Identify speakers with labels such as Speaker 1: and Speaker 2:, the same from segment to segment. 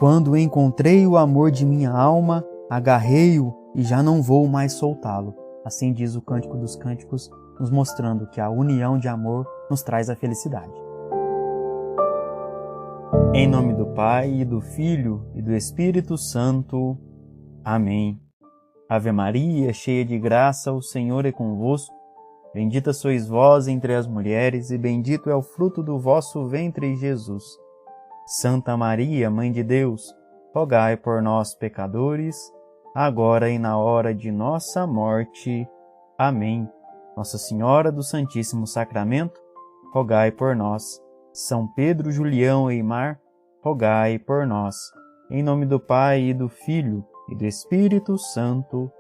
Speaker 1: Quando encontrei o amor de minha alma, agarrei-o e já não vou mais soltá-lo. Assim diz o Cântico dos Cânticos, nos mostrando que a união de amor nos traz a felicidade. Em nome do Pai, e do Filho, e do Espírito Santo. Amém. Ave Maria, cheia de graça, o Senhor é convosco. Bendita sois vós entre as mulheres, e bendito é o fruto do vosso ventre, Jesus. Santa Maria, Mãe de Deus, rogai por nós, pecadores, agora e na hora de nossa morte. Amém. Nossa Senhora do Santíssimo Sacramento, rogai por nós. São Pedro, Julião e Eimar, rogai por nós. Em nome do Pai, e do Filho, e do Espírito Santo.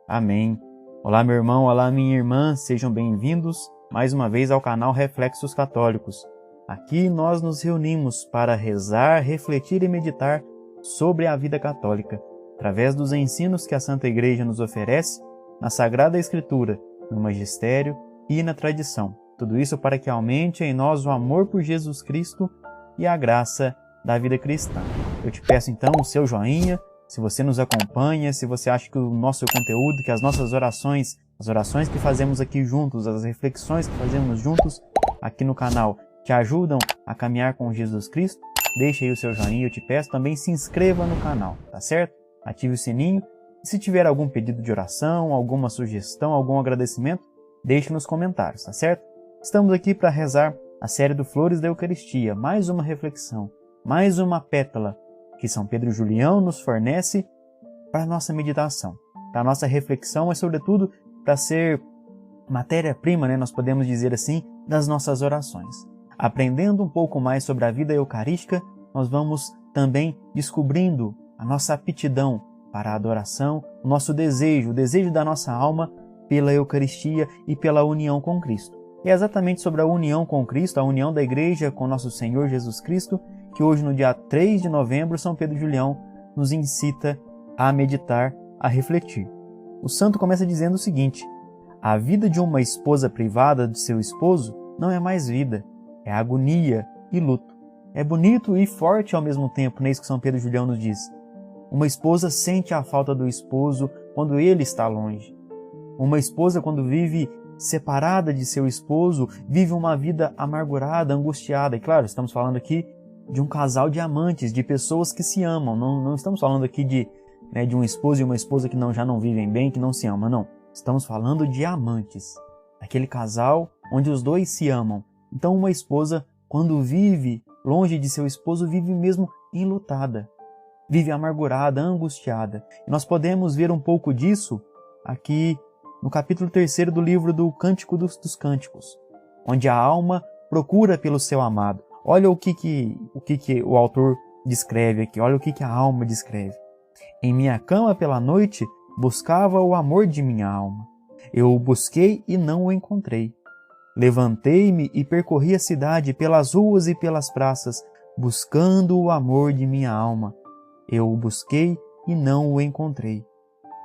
Speaker 1: Amém. Olá, meu irmão, olá, minha irmã, sejam bem-vindos mais uma vez ao canal Reflexos Católicos. Aqui nós nos reunimos para rezar, refletir e meditar sobre a vida católica, através dos ensinos que a Santa Igreja nos oferece na Sagrada Escritura, no Magistério e na tradição. Tudo isso para que aumente em nós o amor por Jesus Cristo e a graça da vida cristã. Eu te peço então o seu joinha, se você nos acompanha, se você acha que o nosso conteúdo, que as nossas orações, as orações que fazemos aqui juntos, as reflexões que fazemos juntos aqui no canal, te ajudam a caminhar com Jesus Cristo, deixa aí o seu joinha, eu te peço, também se inscreva no canal, tá certo? Ative o sininho e se tiver algum pedido de oração, alguma sugestão, algum agradecimento, deixe nos comentários, tá certo? Estamos aqui para rezar a série do Flores da Eucaristia, mais uma reflexão, mais uma pétala que São Pedro Julião nos fornece para a nossa meditação. Para a nossa reflexão, mas sobretudo para ser matéria-prima, né, nós podemos dizer assim, das nossas orações. Aprendendo um pouco mais sobre a vida eucarística, nós vamos também descobrindo a nossa aptidão para a adoração, o nosso desejo, o desejo da nossa alma pela Eucaristia e pela união com Cristo. E é exatamente sobre a união com Cristo, a união da Igreja com nosso Senhor Jesus Cristo, que hoje, no dia 3 de novembro, São Pedro Julião nos incita a meditar, a refletir. O santo começa dizendo o seguinte: a vida de uma esposa privada de seu esposo não é mais vida, é agonia e luto. É bonito e forte ao mesmo tempo, não é isso que São Pedro Julião nos diz. Uma esposa sente a falta do esposo quando ele está longe. Uma esposa, quando vive separada de seu esposo, vive uma vida amargurada, angustiada. E claro, estamos falando aqui de um casal de amantes, de pessoas que se amam. Não estamos falando aqui de um esposo e uma esposa que já não vivem bem, que não se amam, não. Estamos falando de amantes. Aquele casal onde os dois se amam. Então uma esposa, quando vive longe de seu esposo, vive mesmo enlutada. Vive amargurada, angustiada. E nós podemos ver um pouco disso aqui no capítulo 3 do livro do Cântico dos Cânticos, onde a alma procura pelo seu amado. Olha o que o autor descreve aqui, olha o que a alma descreve. Em minha cama pela noite buscava o amor de minha alma. Eu o busquei e não o encontrei. Levantei-me e percorri a cidade pelas ruas e pelas praças, buscando o amor de minha alma. Eu o busquei e não o encontrei.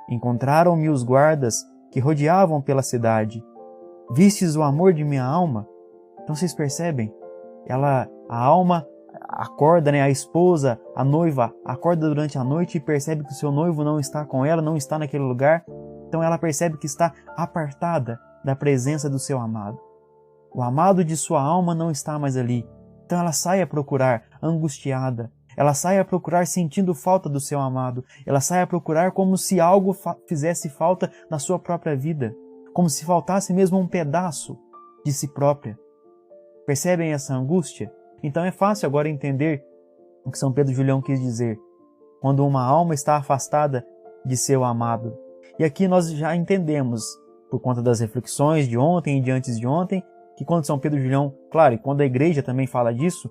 Speaker 1: Encontraram-me os guardas que rodeavam pela cidade. Vistes o amor de minha alma? Então vocês percebem? A alma acorda, a esposa, a noiva, acorda durante a noite e percebe que o seu noivo não está com ela, não está naquele lugar. Então ela percebe que está apartada da presença do seu amado. O amado de sua alma não está mais ali. Então ela sai a procurar, angustiada. Ela sai a procurar sentindo falta do seu amado. Ela sai a procurar como se algo fizesse falta na sua própria vida. Como se faltasse mesmo um pedaço de si própria. Percebem essa angústia? Então é fácil agora entender o que São Pedro Julião quis dizer. Quando uma alma está afastada de seu amado. E aqui nós já entendemos, por conta das reflexões de ontem e de antes de ontem, que quando São Pedro Julião, claro, e quando a Igreja também fala disso,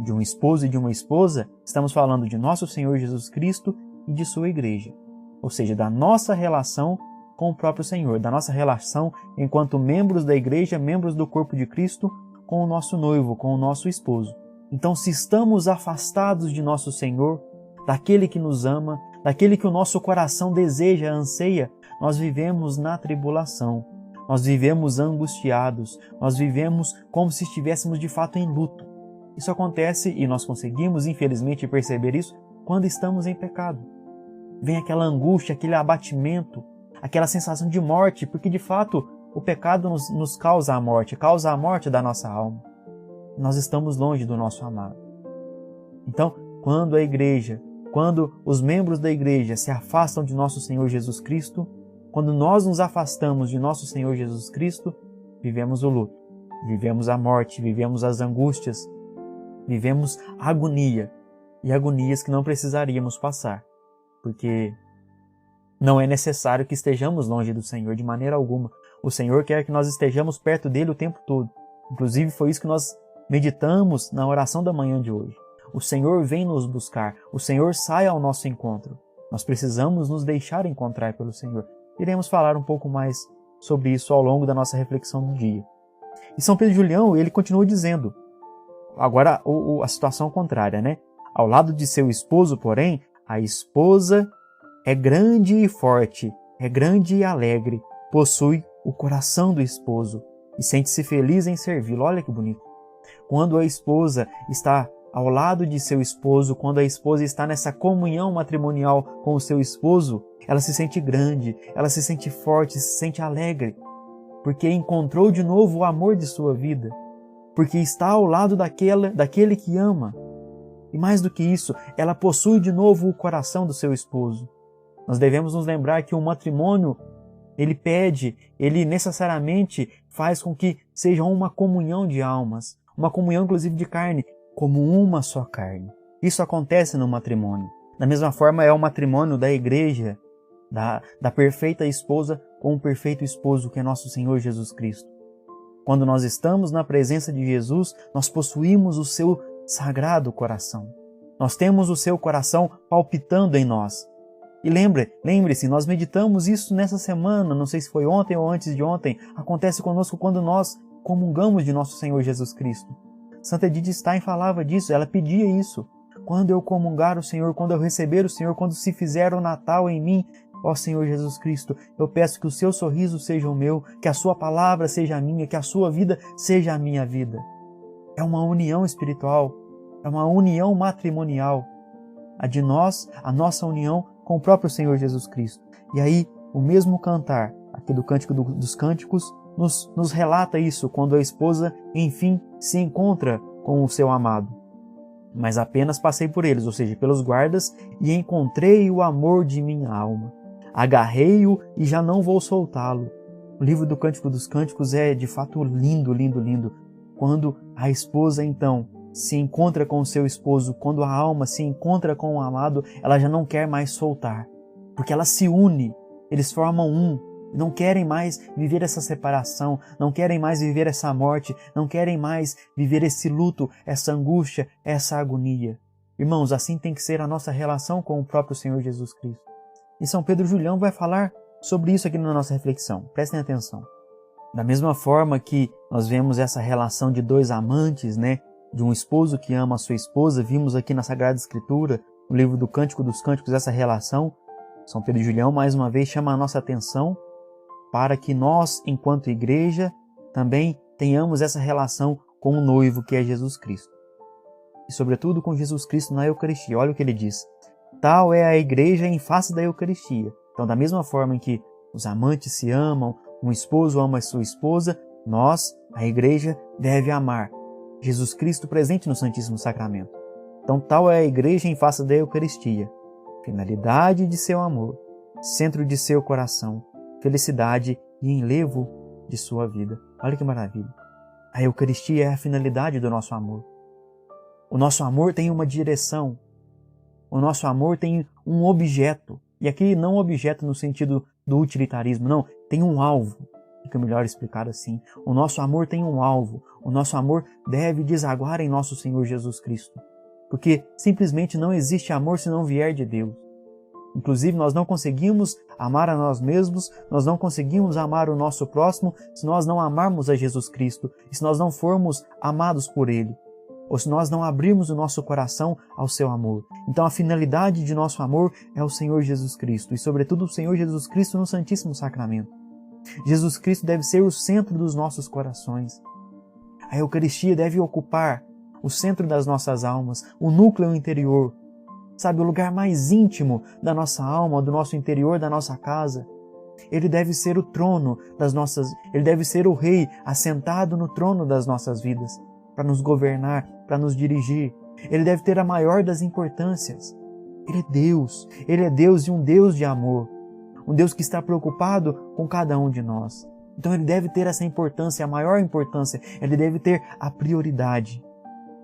Speaker 1: de um esposo e de uma esposa, estamos falando de nosso Senhor Jesus Cristo e de sua Igreja. Ou seja, da nossa relação com o próprio Senhor, da nossa relação enquanto membros da Igreja, membros do corpo de Cristo, com o nosso noivo, com o nosso esposo. Então, se estamos afastados de nosso Senhor, daquele que nos ama, daquele que o nosso coração deseja, anseia, nós vivemos na tribulação, nós vivemos angustiados, nós vivemos como se estivéssemos de fato em luto. Isso acontece e nós conseguimos, infelizmente, perceber isso quando estamos em pecado. Vem aquela angústia, aquele abatimento, aquela sensação de morte, porque de fato o pecado nos causa a morte da nossa alma. Nós estamos longe do nosso amado. Então, quando a igreja, quando os membros da igreja se afastam de nosso Senhor Jesus Cristo, quando nós nos afastamos de nosso Senhor Jesus Cristo, vivemos o luto, vivemos a morte, vivemos as angústias, vivemos a agonia, e agonias que não precisaríamos passar, porque não é necessário que estejamos longe do Senhor de maneira alguma. O Senhor quer que nós estejamos perto dele o tempo todo. Inclusive foi isso que nós meditamos na oração da manhã de hoje. O Senhor vem nos buscar, o Senhor sai ao nosso encontro. Nós precisamos nos deixar encontrar pelo Senhor. Iremos falar um pouco mais sobre isso ao longo da nossa reflexão do dia. E São Pedro Julião, ele continua dizendo, agora a situação contrária, né? Ao lado de seu esposo, porém, a esposa é grande e forte, é grande e alegre, possui o coração do esposo e sente-se feliz em servi-lo. Olha que bonito. Quando a esposa está ao lado de seu esposo, quando a esposa está nessa comunhão matrimonial com o seu esposo, ela se sente grande, ela se sente forte, se sente alegre, porque encontrou de novo o amor de sua vida, porque está ao lado daquele que ama. E mais do que isso, ela possui de novo o coração do seu esposo. Nós devemos nos lembrar que o matrimônio, ele necessariamente faz com que seja uma comunhão de almas, uma comunhão inclusive de carne, como uma só carne. Isso acontece no matrimônio. Da mesma forma é o matrimônio da igreja, da perfeita esposa com o perfeito esposo que é nosso Senhor Jesus Cristo. Quando nós estamos na presença de Jesus, nós possuímos o seu sagrado coração. Nós temos o seu coração palpitando em nós. E lembre-se, nós meditamos isso nessa semana, não sei se foi ontem ou antes de ontem, acontece conosco quando nós comungamos de nosso Senhor Jesus Cristo. Santa Edith Stein falava disso, ela pedia isso. Quando eu comungar o Senhor, quando eu receber o Senhor, quando se fizer o Natal em mim, ó Senhor Jesus Cristo, eu peço que o seu sorriso seja o meu, que a sua palavra seja a minha, que a sua vida seja a minha vida. É uma união espiritual, é uma união matrimonial, a nossa união com o próprio Senhor Jesus Cristo. E aí, o mesmo cantar, aqui do Cântico dos Cânticos, nos relata isso, quando a esposa, enfim, se encontra com o seu amado. Mas apenas passei por eles, ou seja, pelos guardas, e encontrei o amor de minha alma. Agarrei-o e já não vou soltá-lo. O livro do Cântico dos Cânticos é de fato lindo, lindo, lindo. Quando a esposa, então, se encontra com o seu esposo, quando a alma se encontra com o amado, ela já não quer mais soltar, porque ela se une, eles formam um, não querem mais viver essa separação, não querem mais viver essa morte, não querem mais viver esse luto, essa angústia, essa agonia. Irmãos, assim tem que ser a nossa relação com o próprio Senhor Jesus Cristo. E São Pedro Julião vai falar sobre isso aqui na nossa reflexão. Prestem atenção. Da mesma forma que nós vemos essa relação de dois amantes, né? De um esposo que ama a sua esposa, vimos aqui na Sagrada Escritura, no livro do Cântico dos Cânticos, essa relação. São Pedro Julião, mais uma vez, chama a nossa atenção para que nós, enquanto igreja, também tenhamos essa relação com o noivo que é Jesus Cristo. E, sobretudo, com Jesus Cristo na Eucaristia. Olha o que ele diz. Tal é a igreja em face da Eucaristia. Então, da mesma forma em que os amantes se amam, um esposo ama a sua esposa, nós, a igreja, deve amar Jesus Cristo presente no Santíssimo Sacramento. Então, tal é a igreja em face da Eucaristia. Finalidade de seu amor, centro de seu coração, felicidade e enlevo de sua vida. Olha que maravilha. A Eucaristia é a finalidade do nosso amor. O nosso amor tem uma direção. O nosso amor tem um objeto. E aqui não objeto no sentido do utilitarismo, não. Tem um alvo. Fica melhor explicar assim. O nosso amor tem um alvo. O nosso amor deve desaguar em nosso Senhor Jesus Cristo. Porque simplesmente não existe amor se não vier de Deus. Inclusive, nós não conseguimos amar a nós mesmos, nós não conseguimos amar o nosso próximo se nós não amarmos a Jesus Cristo e se nós não formos amados por Ele, ou se nós não abrirmos o nosso coração ao seu amor. Então, a finalidade de nosso amor é o Senhor Jesus Cristo e, sobretudo, o Senhor Jesus Cristo no Santíssimo Sacramento. Jesus Cristo deve ser o centro dos nossos corações. A Eucaristia deve ocupar o centro das nossas almas, o núcleo interior, sabe, o lugar mais íntimo da nossa alma, do nosso interior, da nossa casa. Ele deve ser o trono ele deve ser o rei assentado no trono das nossas vidas, para nos governar, para nos dirigir. Ele deve ter a maior das importâncias. Ele é Deus e um Deus de amor, um Deus que está preocupado com cada um de nós. Então ele deve ter essa importância, a maior importância, ele deve ter a prioridade,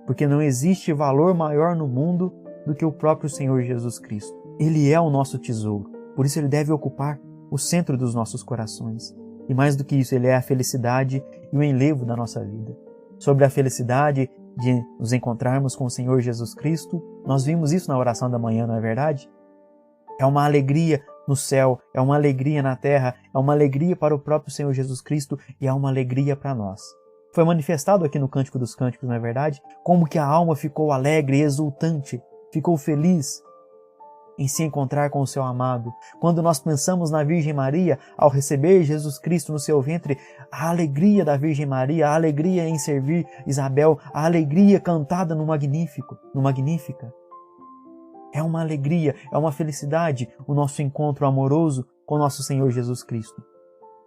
Speaker 1: porque não existe valor maior no mundo do que o próprio Senhor Jesus Cristo. Ele é o nosso tesouro, por isso ele deve ocupar o centro dos nossos corações. E mais do que isso, ele é a felicidade e o enlevo da nossa vida. Sobre a felicidade de nos encontrarmos com o Senhor Jesus Cristo, nós vimos isso na oração da manhã, não é verdade? É uma alegria no céu, é uma alegria na terra, é uma alegria para o próprio Senhor Jesus Cristo e é uma alegria para nós. Foi manifestado aqui no Cântico dos Cânticos, não é verdade? Como que a alma ficou alegre e exultante, ficou feliz em se encontrar com o seu amado. Quando nós pensamos na Virgem Maria, ao receber Jesus Cristo no seu ventre, a alegria da Virgem Maria, a alegria em servir Isabel, a alegria cantada no Magnífica. É uma alegria, é uma felicidade o nosso encontro amoroso com nosso Senhor Jesus Cristo.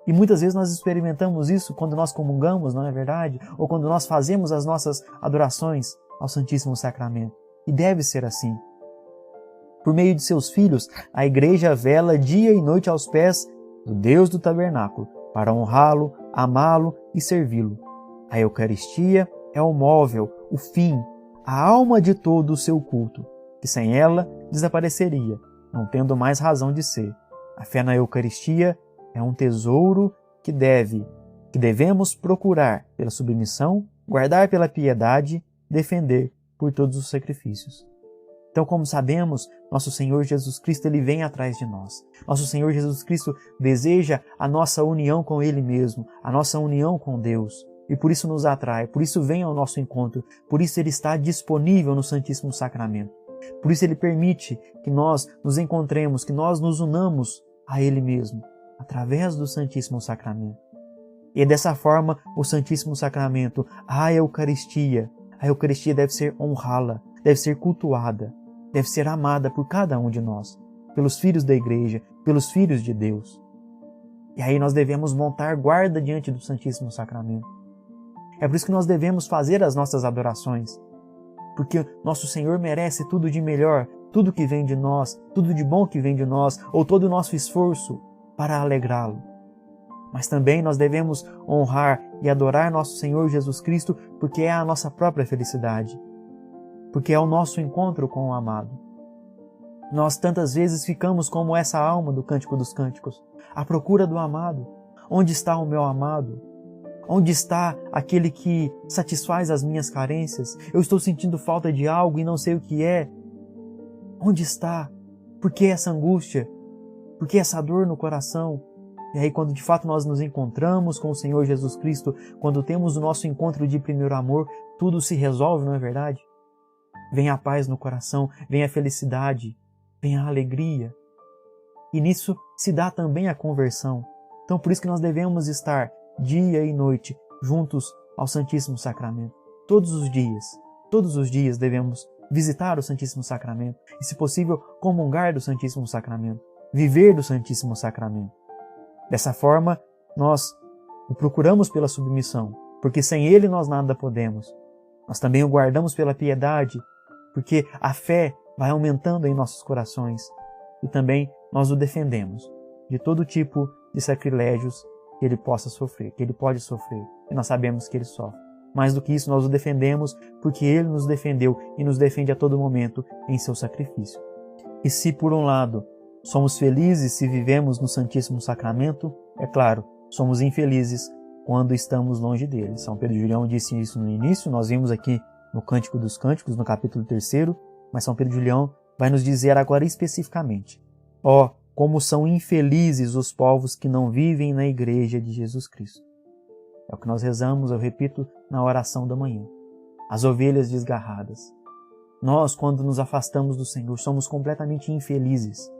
Speaker 1: E muitas vezes nós experimentamos isso quando nós comungamos, não é verdade? Ou quando nós fazemos as nossas adorações ao Santíssimo Sacramento. E deve ser assim. Por meio de seus filhos, a Igreja vela dia e noite aos pés do Deus do tabernáculo, para honrá-lo, amá-lo e servi-lo. A Eucaristia é o móvel, o fim, a alma de todo o seu culto, que sem ela desapareceria, não tendo mais razão de ser. A fé na Eucaristia é um tesouro que devemos procurar pela submissão, guardar pela piedade, defender por todos os sacrifícios. Então, como sabemos, nosso Senhor Jesus Cristo, Ele vem atrás de nós. Nosso Senhor Jesus Cristo deseja a nossa união com Ele mesmo, a nossa união com Deus. E por isso nos atrai, por isso vem ao nosso encontro, por isso Ele está disponível no Santíssimo Sacramento. Por isso Ele permite que nós nos encontremos, que nós nos unamos a Ele mesmo, através do Santíssimo Sacramento. E é dessa forma o Santíssimo Sacramento, a Eucaristia deve ser honrá-la, deve ser cultuada, deve ser amada por cada um de nós, pelos filhos da Igreja, pelos filhos de Deus. E aí nós devemos montar guarda diante do Santíssimo Sacramento. É por isso que nós devemos fazer as nossas adorações, porque nosso Senhor merece tudo de melhor, tudo que vem de nós, tudo de bom que vem de nós, ou todo o nosso esforço para alegrá-lo. Mas também nós devemos honrar e adorar nosso Senhor Jesus Cristo, porque é a nossa própria felicidade, porque é o nosso encontro com o amado. Nós tantas vezes ficamos como essa alma do Cântico dos Cânticos, à procura do amado. Onde está o meu amado? Onde está aquele que satisfaz as minhas carências? Eu estou sentindo falta de algo e não sei o que é. Onde está? Por que essa angústia? Por que essa dor no coração? E aí, quando de fato nós nos encontramos com o Senhor Jesus Cristo, quando temos o nosso encontro de primeiro amor, tudo se resolve, não é verdade? Vem a paz no coração, vem a felicidade, vem a alegria. E nisso se dá também a conversão. Então por isso que nós devemos estar dia e noite juntos ao Santíssimo Sacramento. Todos os dias devemos visitar o Santíssimo Sacramento e, se possível, comungar do Santíssimo Sacramento, viver do Santíssimo Sacramento. Dessa forma, nós o procuramos pela submissão, porque sem ele nós nada podemos. Nós também o guardamos pela piedade, porque a fé vai aumentando em nossos corações. E também nós o defendemos de todo tipo de sacrilégios que ele possa sofrer, que ele pode sofrer. E nós sabemos que ele sofre. Mais do que isso, nós o defendemos porque ele nos defendeu e nos defende a todo momento em seu sacrifício. E se, por um lado, somos felizes se vivemos no Santíssimo Sacramento, é claro, somos infelizes quando estamos longe dele. São Pedro Julião disse isso no início, nós vimos aqui no Cântico dos Cânticos, no capítulo 3º, mas São Pedro Julião vai nos dizer agora especificamente: ó, como são infelizes os povos que não vivem na Igreja de Jesus Cristo. É o que nós rezamos, eu repito, na oração da manhã. As ovelhas desgarradas. Nós, quando nos afastamos do Senhor, somos completamente infelizes.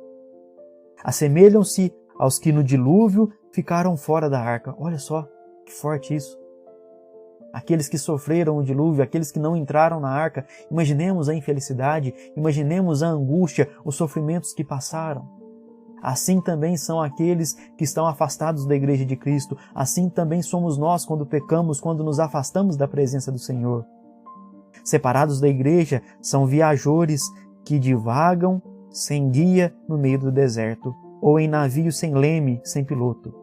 Speaker 1: Assemelham-se aos que no dilúvio ficaram fora da arca. Olha só, que forte isso. aqueles que sofreram o dilúvio, aqueles que não entraram na arca. Imaginemos a infelicidade, imaginemos a angústia, os sofrimentos que passaram. Assim também são aqueles que estão afastados da Igreja de Cristo. Assim também somos nós quando pecamos, quando nos afastamos da presença do Senhor. Separados da Igreja são viajores que divagam sem guia no meio do deserto, ou em navio sem leme, sem piloto.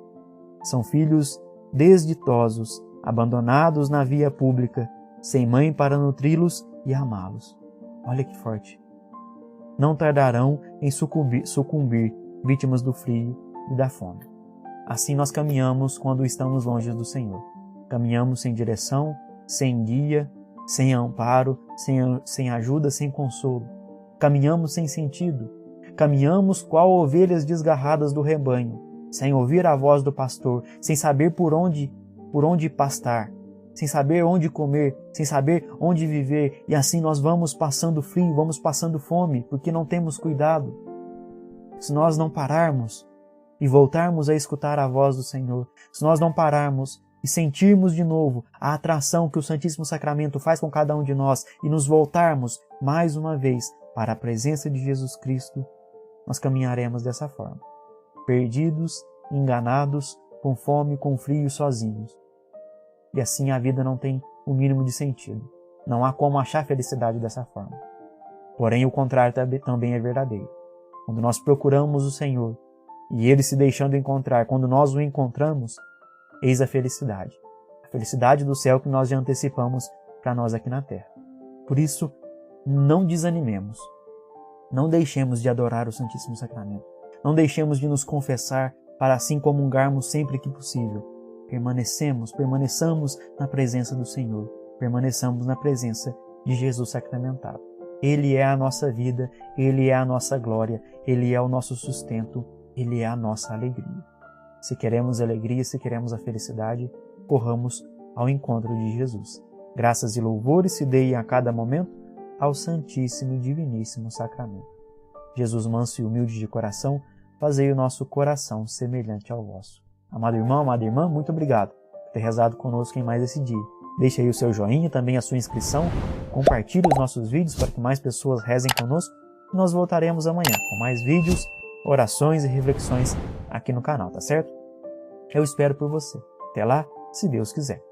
Speaker 1: São filhos desditosos, abandonados na via pública, sem mãe para nutri-los e amá-los. Olha que forte. Não tardarão em sucumbir, vítimas do frio e da fome. Assim nós caminhamos quando estamos longe do Senhor. Caminhamos sem direção, sem guia, sem amparo, sem ajuda, sem consolo. Caminhamos sem sentido. Caminhamos qual ovelhas desgarradas do rebanho, sem ouvir a voz do pastor, sem saber por onde pastar, sem saber onde comer, sem saber onde viver. E assim nós vamos passando frio, vamos passando fome, porque não temos cuidado. Se nós não pararmos e voltarmos a escutar a voz do Senhor, se nós não pararmos e sentirmos de novo a atração que o Santíssimo Sacramento faz com cada um de nós e nos voltarmos mais uma vez para a presença de Jesus Cristo, nós caminharemos dessa forma, perdidos, enganados, com fome, com frio, sozinhos. E assim a vida não tem o mínimo de sentido. Não há como achar felicidade dessa forma. Porém, o contrário também é verdadeiro. Quando nós procuramos o Senhor e Ele se deixando encontrar, quando nós o encontramos, eis a felicidade. A felicidade do céu que nós já antecipamos para nós aqui na terra. Por isso, não desanimemos. Não deixemos de adorar o Santíssimo Sacramento. Não deixemos de nos confessar para assim comungarmos sempre que possível. Permaneçamos na presença do Senhor. Permaneçamos na presença de Jesus sacramentado. Ele é a nossa vida, Ele é a nossa glória, Ele é o nosso sustento, Ele é a nossa alegria. Se queremos alegria, se queremos a felicidade, corramos ao encontro de Jesus. Graças e louvores se deem a cada momento ao Santíssimo e Diviníssimo Sacramento. Jesus manso e humilde de coração, fazei o nosso coração semelhante ao vosso. Amado irmão, amada irmã, muito obrigado por ter rezado conosco em mais esse dia. Deixe aí o seu joinha, também a sua inscrição, compartilhe os nossos vídeos para que mais pessoas rezem conosco e nós voltaremos amanhã com mais vídeos, orações e reflexões aqui no canal, tá certo? Eu espero por você. Até lá, se Deus quiser.